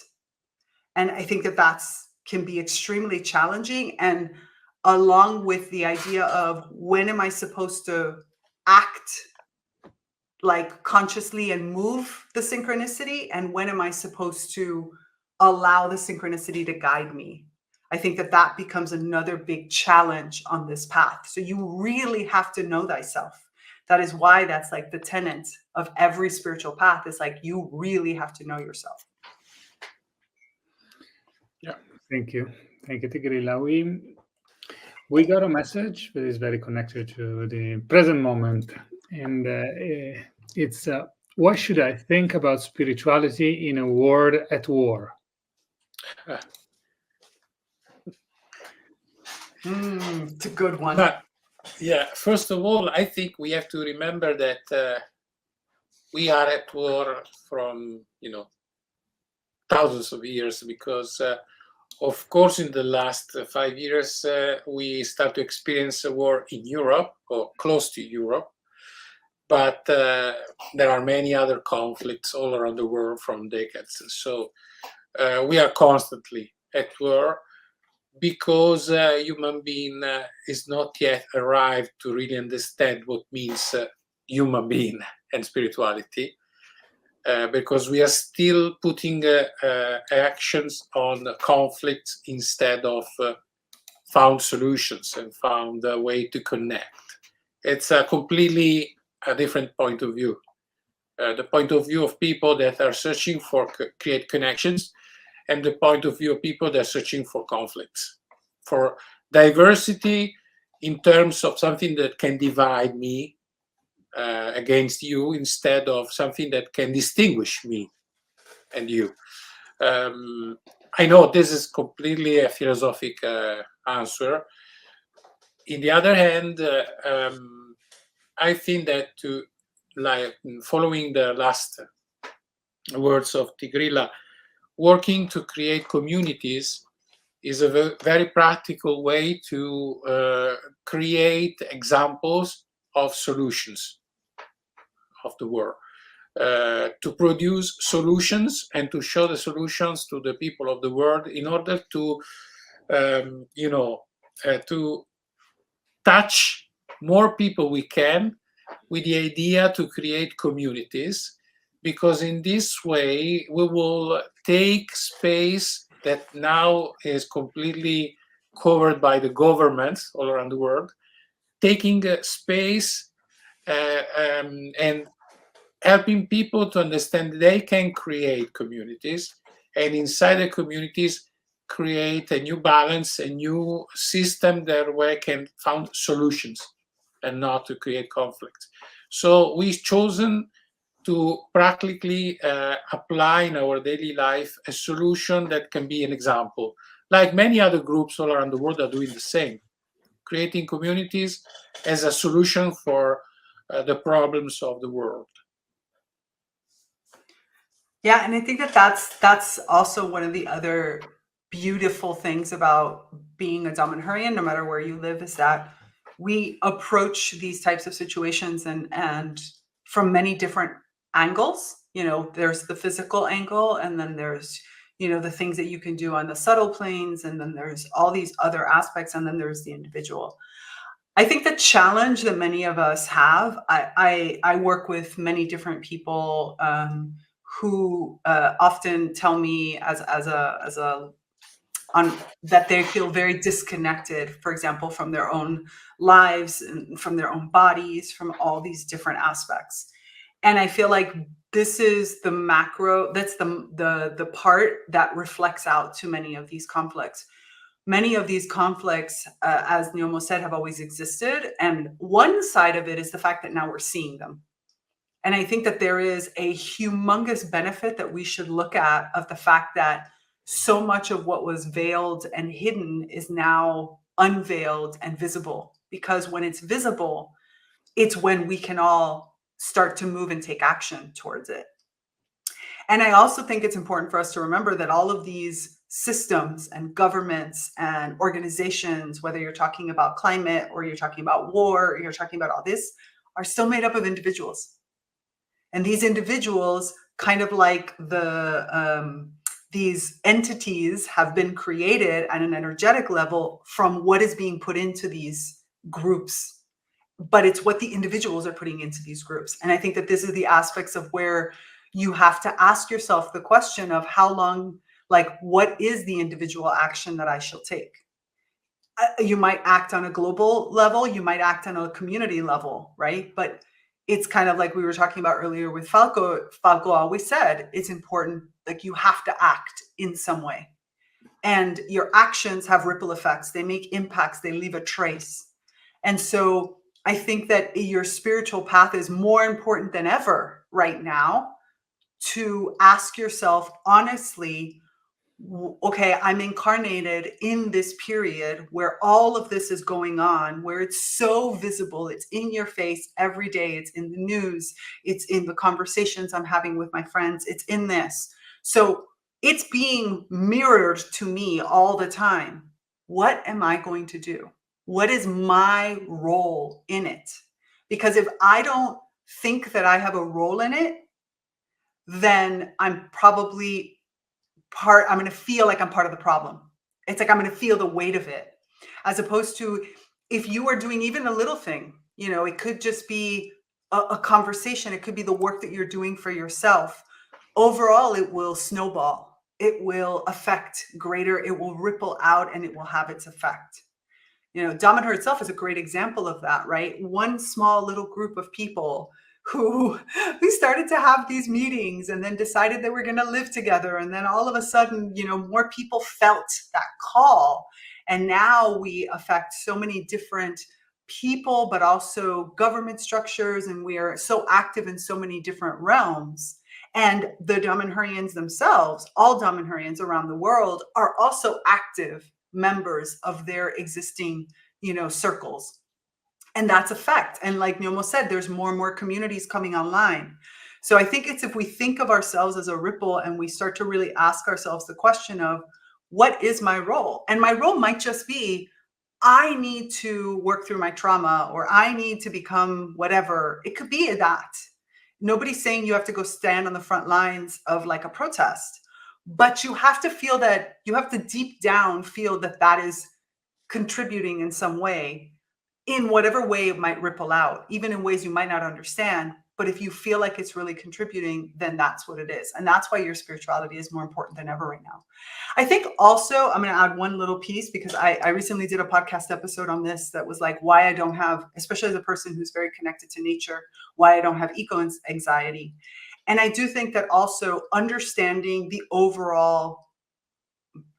And I think that can be extremely challenging. And along with the idea of, when am I supposed to act like consciously and move the synchronicity, and when am I supposed to allow the synchronicity to guide me? I think that becomes another big challenge on this path. So you really have to know thyself. That is why that's like the tenet of every spiritual path, is like, you really have to know yourself. Yeah. Thank you, Tigrila. We got a message that is very connected to the present moment, and it's what should I think about spirituality in a world at war? It's a good one. But yeah, first of all, I think we have to remember that we are at war from thousands of years, because of course in the last 5 years we start to experience a war in Europe, or close to Europe, but there are many other conflicts all around the world from decades. So we are constantly at war, because human being is not yet arrived to really understand what means human being and spirituality, because we are still putting actions on conflicts instead of found solutions and found a way to connect. It's a completely a different point of view. The point of view of people that are searching for create connections, and the point of view of people that are searching for conflicts, for diversity in terms of something that can divide me against you, instead of something that can distinguish me and you. I know this is completely a philosophic answer. In the other hand, I think that following the last words of Tigrila, working to create communities is a very practical way to create examples of solutions of the world, to produce solutions and to show the solutions to the people of the world in order to, to touch more people we can, with the idea to create communities, because in this way we will take space that now is completely covered by the governments all around the world, taking space and helping people to understand they can create communities, and inside the communities create a new balance, a new system that where can find solutions and not to create conflict. So we've chosen to practically apply in our daily life a solution that can be an example, like many other groups all around the world are doing the same, creating communities as a solution for the problems of the world. Yeah, and I think that that's also one of the other beautiful things about being a Damanhurian, no matter where you live, is that we approach these types of situations and from many different angles. You know, there's the physical angle, and then there's, you know, the things that you can do on the subtle planes, and then there's all these other aspects, and then there's the individual. I think the challenge that many of us have, I work with many different people who often tell me that they feel very disconnected, for example, from their own lives and from their own bodies, from all these different aspects. And I feel like this is the macro, that's the part that reflects out to many of these conflicts. Many of these conflicts, as Gnomo said, have always existed. And one side of it is the fact that now we're seeing them. And I think that there is a humongous benefit that we should look at of the fact that so much of what was veiled and hidden is now unveiled and visible. Because when it's visible, it's when we can all start to move and take action towards it. And I also think it's important for us to remember that all of these systems and governments and organizations, whether you're talking about climate or you're talking about war or you're talking about all this, are still made up of individuals. And these individuals, kind of like these entities, have been created at an energetic level from what is being put into these groups. But it's what the individuals are putting into these groups. And I think that this is the aspects of where you have to ask yourself the question of how long, like, what is the individual action that I shall take? You might act on a global level, you might act on a community level, right? But it's kind of like we were talking about earlier with Falco. Falco always said it's important, like, you have to act in some way. And your actions have ripple effects. They make impacts. They leave a trace. And so I think that your spiritual path is more important than ever right now, to ask yourself honestly, okay, I'm incarnated in this period where all of this is going on, where it's so visible, it's in your face every day, it's in the news, it's in the conversations I'm having with my friends, it's in this. So it's being mirrored to me all the time. What am I going to do? What is my role in it? Because if I don't think that I have a role in it, then I'm probably I'm going to feel like I'm part of the problem. It's like I'm going to feel the weight of it, as opposed to if you are doing even a little thing, you know, it could just be a conversation. It could be the work that you're doing for yourself. Overall, it will snowball. It will affect greater. It will ripple out and it will have its effect. You know, Damanhur itself is a great example of that, right? One small little group of people who started to have these meetings and then decided they were going to live together. And then all of a sudden, you know, more people felt that call. And now we affect so many different people, but also government structures. And we are so active in so many different realms. And the Damanhurians themselves, all Damanhurians around the world, are also active members of their existing, you know, circles. And that's a fact. And like Gnomo said, there's more and more communities coming online. So I think it's, if we think of ourselves as a ripple and we start to really ask ourselves the question of, what is my role? And my role might just be, I need to work through my trauma, or I need to become whatever. It could be that. Nobody's saying you have to go stand on the front lines of like a protest, but you have to feel that, you have to deep down feel that that is contributing in some way, in whatever way it might ripple out, even in ways you might not understand. But if you feel like it's really contributing, then that's what it is. And that's why your spirituality is more important than ever right now. I think also, I'm going to add one little piece, because I recently did a podcast episode on this that was like, why I don't have, especially as a person who's very connected to nature, why I don't have eco anxiety. And I do think that also understanding the overall,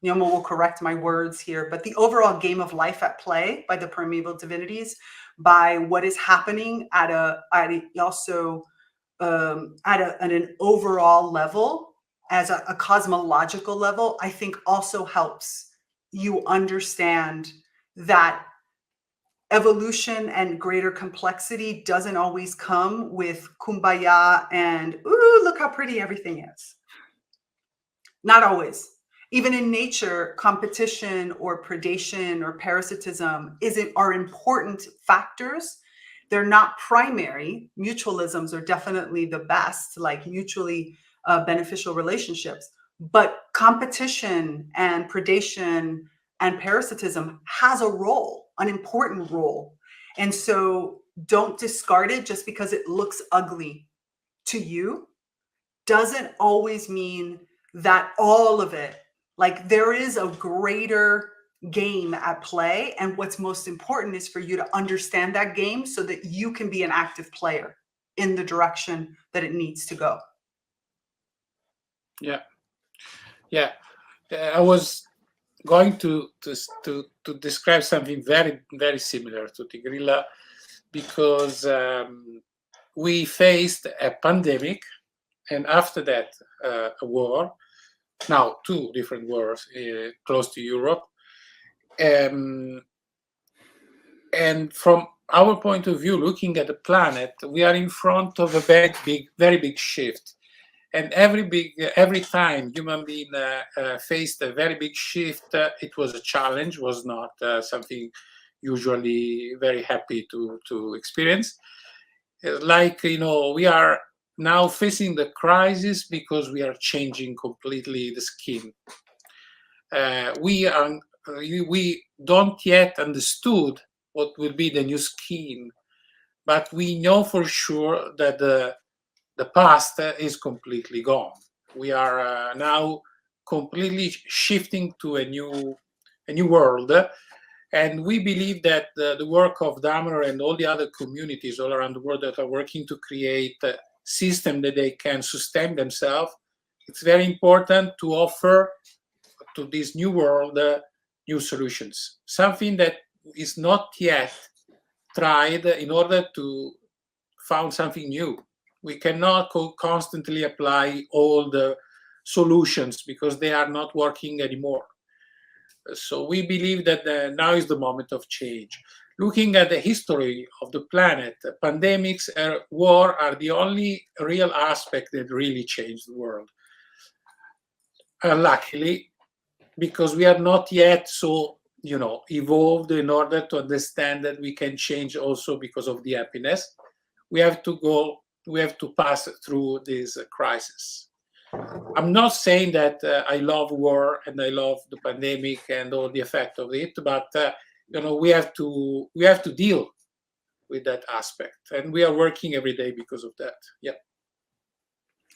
Gnomo will correct my words here, but the overall game of life at play by the primeval divinities, by what is happening at an overall level, as a cosmological level, I think also helps you understand that evolution and greater complexity doesn't always come with kumbaya and, ooh, look how pretty everything is. Not always. Even in nature, competition or predation or parasitism are important factors. They're not primary. Mutualisms are definitely the best, like mutually beneficial relationships. But competition and predation and parasitism has a role, an important role. And so don't discard it just because it looks ugly to you. Doesn't always mean that all of it, like there is a greater game at play. And what's most important is for you to understand that game so that you can be an active player in the direction that it needs to go. Yeah. I was going to describe something very, very similar to Tigrilla, because we faced a pandemic, and after that, a war. Now, 2 different wars close to Europe. And from our point of view, looking at the planet, we are in front of a very big shift. And every time human being faced a very big shift, it was a challenge, was not something usually very happy to experience. Like, we are now facing the crisis because we are changing completely the scheme. We don't yet understood what will be the new scheme, but we know for sure that the past is completely gone. We are now completely shifting to a new world. And we believe that the work of Damanhur and all the other communities all around the world that are working to create a system that they can sustain themselves, it's very important to offer to this new world new solutions. Something that is not yet tried in order to found something new. We cannot constantly apply all the solutions because they are not working anymore. So we believe that now is the moment of change. Looking at the history of the planet, pandemics and war are the only real aspect that really changed the world. Luckily, because we are not yet so evolved in order to understand that we can change also because of the happiness. We have to pass through this crisis. I'm not saying that I love war and I love the pandemic and all the effect of it, but we have to deal with that aspect, and we are working every day because of that. Yeah.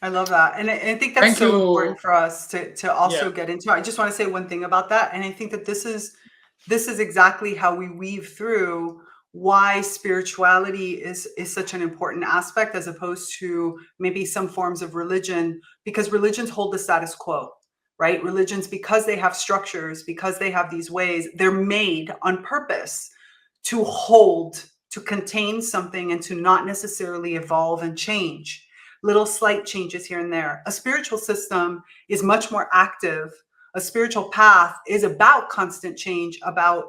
I love that. And I think that's so important for us to also get into. I just want to say one thing about that. And I think that this is exactly how we weave through why spirituality is such an important aspect, as opposed to maybe some forms of religion, because religions hold the status quo, right? Religions, because they have structures, because they have these ways, they're made on purpose to hold, to contain something, and to not necessarily evolve and change. Little slight changes here and there. A spiritual system is much more active. A spiritual path is about constant change, about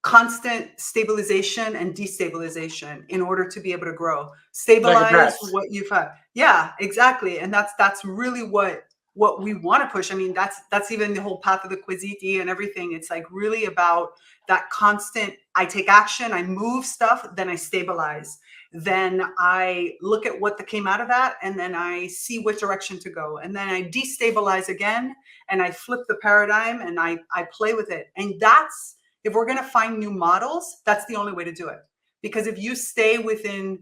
constant stabilization and destabilization in order to be able to grow. Stabilize what you've had. Yeah, exactly. And that's really what what we want to push. I mean, that's even the whole path of the Quiziti and everything. It's like really about that constant, I take action, I move stuff, then I stabilize. Then I look at what came out of that, and then I see what direction to go. And then I destabilize again, and I flip the paradigm, and I play with it. And that's, if we're going to find new models, that's the only way to do it. Because if you stay within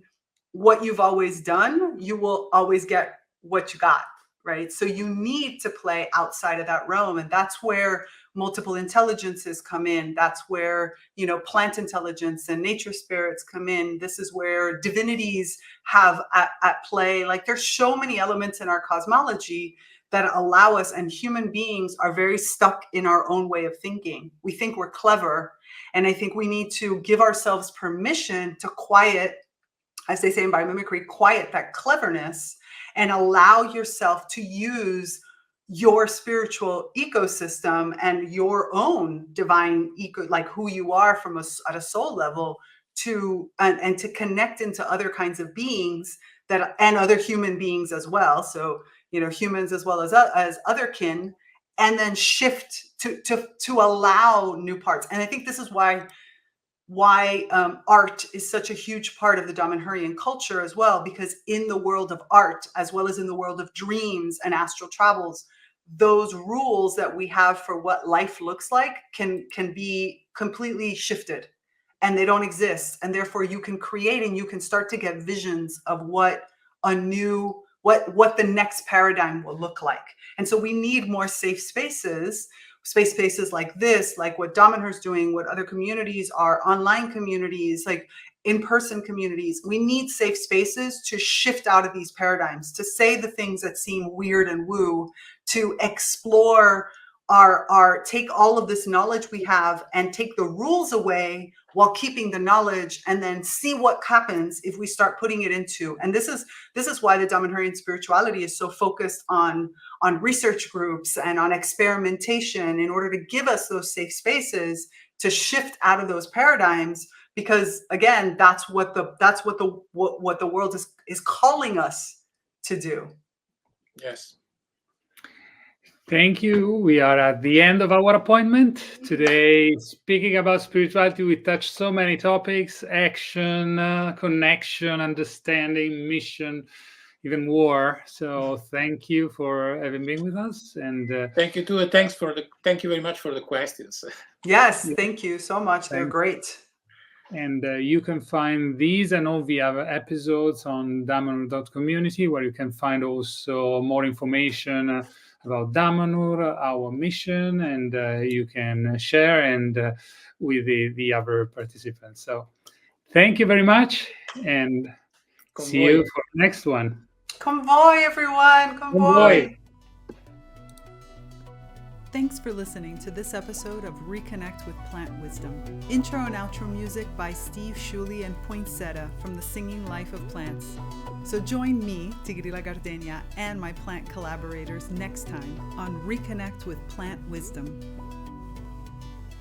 what you've always done, you will always get what you got, right? So you need to play outside of that realm. And that's where multiple intelligences come in. That's where, you know, plant intelligence and nature spirits come in. This is where divinities have at play. Like, there's so many elements in our cosmology that allow us, and human beings are very stuck in our own way of thinking. We think we're clever. And I think we need to give ourselves permission to quiet, as they say in biomimicry, quiet that cleverness and allow yourself to use your spiritual ecosystem and your own divine eco, like who you are from at a soul level, to and to connect into other kinds of beings that, and other human beings as well. So, you know, humans as well as other kin, and then shift to allow new parts. And I think this is why art is such a huge part of the Damanhurian culture as well, because in the world of art, as well as in the world of dreams and astral travels, those rules that we have for what life looks like can be completely shifted, and they don't exist. And therefore you can create, and you can start to get visions of what a new, what the next paradigm will look like. And so we need more safe spaces like this, like what Damanhur's doing, what other communities are, online communities, like in-person communities. We need safe spaces to shift out of these paradigms, to say the things that seem weird and woo, to explore our take all of this knowledge we have and take the rules away while keeping the knowledge, and then see what happens if we start putting it into. And this is why the Damanhurian spirituality is so focused on research groups and on experimentation, in order to give us those safe spaces to shift out of those paradigms. Because again, that's what the world is calling us to do. Yes. Thank you. We are at the end of our appointment. Today, speaking about spirituality, we touched so many topics: action, connection, understanding, mission, even war. So thank you for having been with us. And thank you too. And thank you very much for the questions. Yes, thank you so much. They're great. And you can find these and all the other episodes on Damanhur.community, where you can find also more information about Damanhur, our mission, and you can share and with the other participants. So thank you very much, and see you for the next one. Convoy, everyone. Convoy. Thanks for listening to this episode of ReConnect with Plant Wisdom. Intro and outro music by Steve Shuley and Poinsettia from The Singing Life of Plants. So join me, Tigrila Gardenia, and my plant collaborators next time on ReConnect with Plant Wisdom.